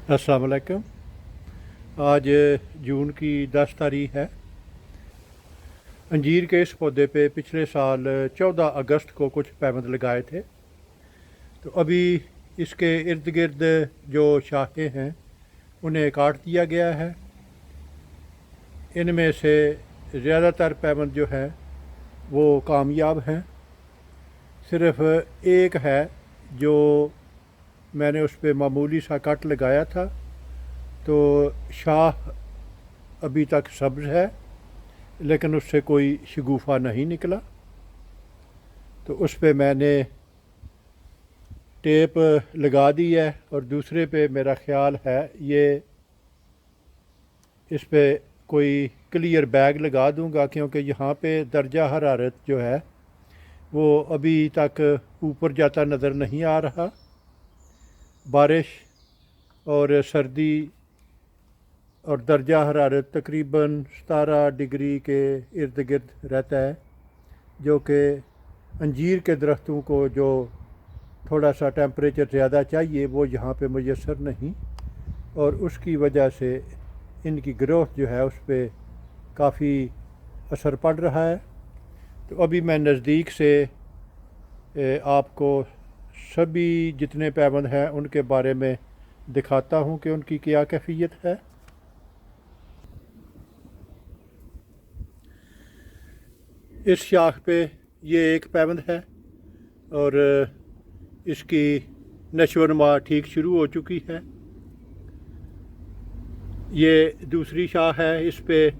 अस्सलाम वालेकुम। आज जून की 10 तारीख है। अंजीर के इस पौधे पे पिछले साल 14 अगस्त को कुछ पैबंद लगाए थे। तो अभी इसके इर्द गिर्द जो शाखें हैं उन्हें काट दिया गया है। इनमें से ज़्यादातर पैबंद जो है वो कामयाब हैं। सिर्फ़ एक है जो मैंने उस पर मामूली सा कट लगाया था, तो शाख अभी तक सब्ज़ है लेकिन उससे कोई शगुफ़ा नहीं निकला। तो उस पे मैंने टेप लगा दी है और दूसरे पे मेरा ख्याल है ये इस पे कोई क्लियर बैग लगा दूंगा, क्योंकि यहाँ पे दर्जा हरारत जो है वो अभी तक ऊपर जाता नज़र नहीं आ रहा। बारिश और सर्दी और दर्जा हरारत तकरीबन 17 डिग्री के इर्द गिर्द रहता है, जो कि अंजीर के दरख्तों को जो थोड़ा सा टेम्परेचर ज़्यादा चाहिए वो यहाँ पे मुयस्सर नहीं, और उसकी वजह से इनकी ग्रोथ जो है उस पर काफ़ी असर पड़ रहा है। तो अभी मैं नज़दीक से आपको सभी जितने पैबंद हैं उनके बारे में दिखाता हूँ कि उनकी क्या कैफियत है। इस शाख पे ये एक पैबंद है और इसकी नशोनुमा ठीक शुरू हो चुकी है। ये दूसरी शाख है, इस पे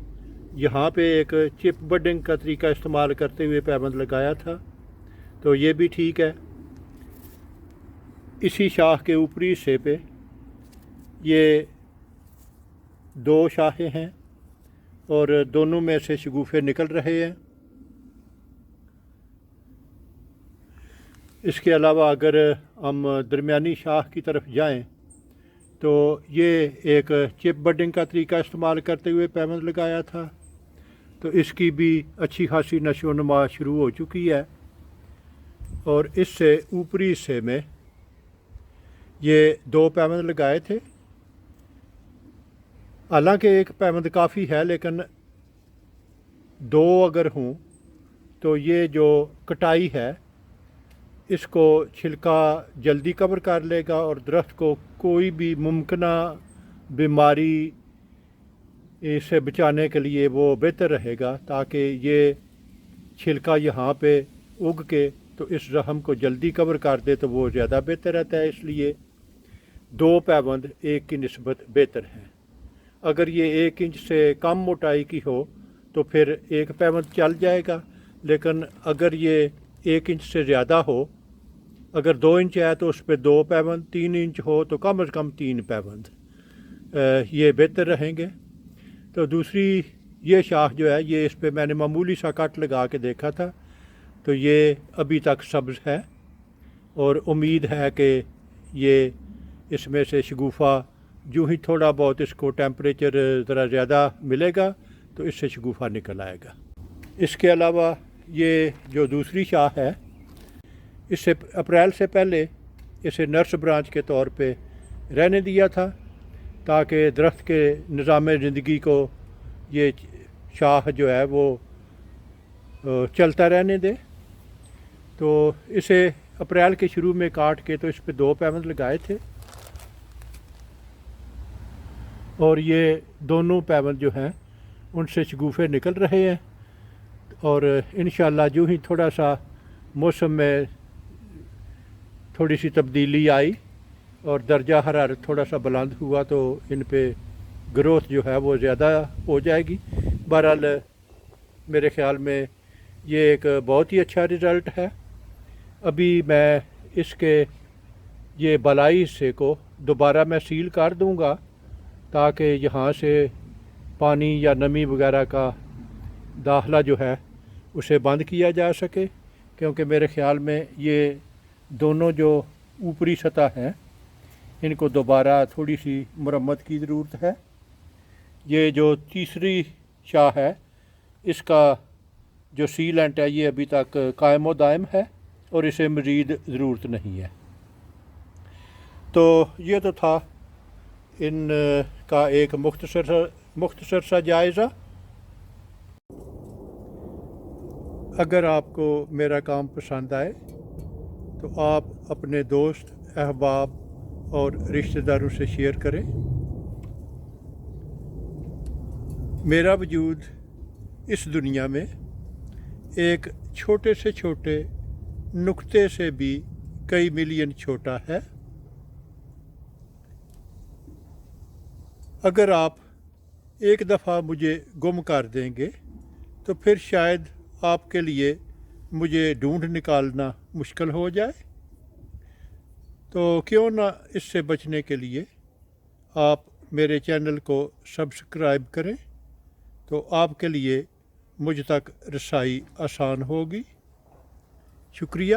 यहाँ पे एक चिप बडिंग का तरीका इस्तेमाल करते हुए पैबंद लगाया था, तो ये भी ठीक है। इसी शाख के ऊपरी हिस्से पे ये दो शाखें हैं और दोनों में से शगुफ़े निकल रहे हैं। इसके अलावा अगर हम दरमियानी शाख की तरफ जाएं तो ये एक चिप बडिंग का तरीका इस्तेमाल करते हुए पैबंद लगाया था, तो इसकी भी अच्छी खासी नशोनुमा शुरू हो चुकी है। और इससे ऊपरी हिस्से में ये दो पैबंद लगाए थे। हालांकि एक पैबंद काफ़ी है, लेकिन दो अगर हों तो ये जो कटाई है इसको छिलका जल्दी कवर कर लेगा और दरख्त को कोई भी मुमकिना बीमारी से बचाने के लिए वो बेहतर रहेगा, ताकि ये छिलका यहाँ पे उग के तो इस जख्म को जल्दी कवर कर दे, तो वो ज़्यादा बेहतर रहता है। इसलिए दो पैबंद एक की निस्बत बेहतर हैं। अगर ये 1 इंच से कम मोटाई की हो तो फिर एक पैबंद चल जाएगा, लेकिन अगर ये 1 इंच से ज़्यादा हो, अगर 2 इंच है तो उस पर 2 पैबंद, 3 इंच हो तो कम से कम 3 पैबंद, ये बेहतर रहेंगे। तो दूसरी ये शाख जो है ये इस पर मैंने मामूली सा कट लगा के देखा था, तो ये अभी तक सब्ज़ है और उम्मीद है कि ये इसमें से शगुफ़ा जो ही थोड़ा बहुत इसको टेम्परेचर ज़रा ज़्यादा मिलेगा तो इससे शगुफ़ा निकल आएगा। इसके अलावा ये जो दूसरी शाख है, इससे अप्रैल से पहले इसे नर्स ब्रांच के तौर पे रहने दिया था, ताकि दरख्त के निज़ाम ज़िंदगी को ये शाख जो है वो चलता रहने दे। तो इसे अप्रैल के शुरू में काट के तो इस पे 2 पैबंद लगाए थे और ये दोनों पैबंद जो हैं उनसे शगुफ़े निकल रहे हैं। और इंशाअल्लाह जो ही थोड़ा सा मौसम में थोड़ी सी तब्दीली आई और दर्जा हरारत थोड़ा सा बुलंद हुआ तो इन पे ग्रोथ जो है वो ज़्यादा हो जाएगी। बहरहाल मेरे ख़्याल में ये एक बहुत ही अच्छा रिज़ल्ट है। अभी मैं इसके ये बलाई हिस्से को दोबारा मैं सील कर दूंगा, ताकि यहाँ से पानी या नमी वगैरह का दाखला जो है उसे बंद किया जा सके, क्योंकि मेरे ख़्याल में ये दोनों जो ऊपरी सतह हैं इनको दोबारा थोड़ी सी मरम्मत की ज़रूरत है। ये जो तीसरी शाह है इसका जो सीलेंट है ये अभी तक कायम व दायम है और इसे मज़ीद ज़रूरत नहीं है। तो ये तो था ان کا ایک مختصر سا جائزہ۔ اگر آپ کو میرا کام پسند آئے تو آپ اپنے دوست، احباب اور رشتہ داروں سے شیئر کریں۔ میرا وجود اس دنیا میں ایک چھوٹے سے چھوٹے نقطے سے بھی کئی ملین چھوٹا ہے۔ اگر آپ ایک دفعہ مجھے گم کر دیں گے تو پھر شاید آپ کے لیے مجھے ڈھونڈ نکالنا مشکل ہو جائے۔ تو کیوں نہ اس سے بچنے کے لیے آپ میرے چینل کو سبسکرائب کریں، تو آپ کے لیے مجھ تک رسائی آسان ہوگی۔ شکریہ۔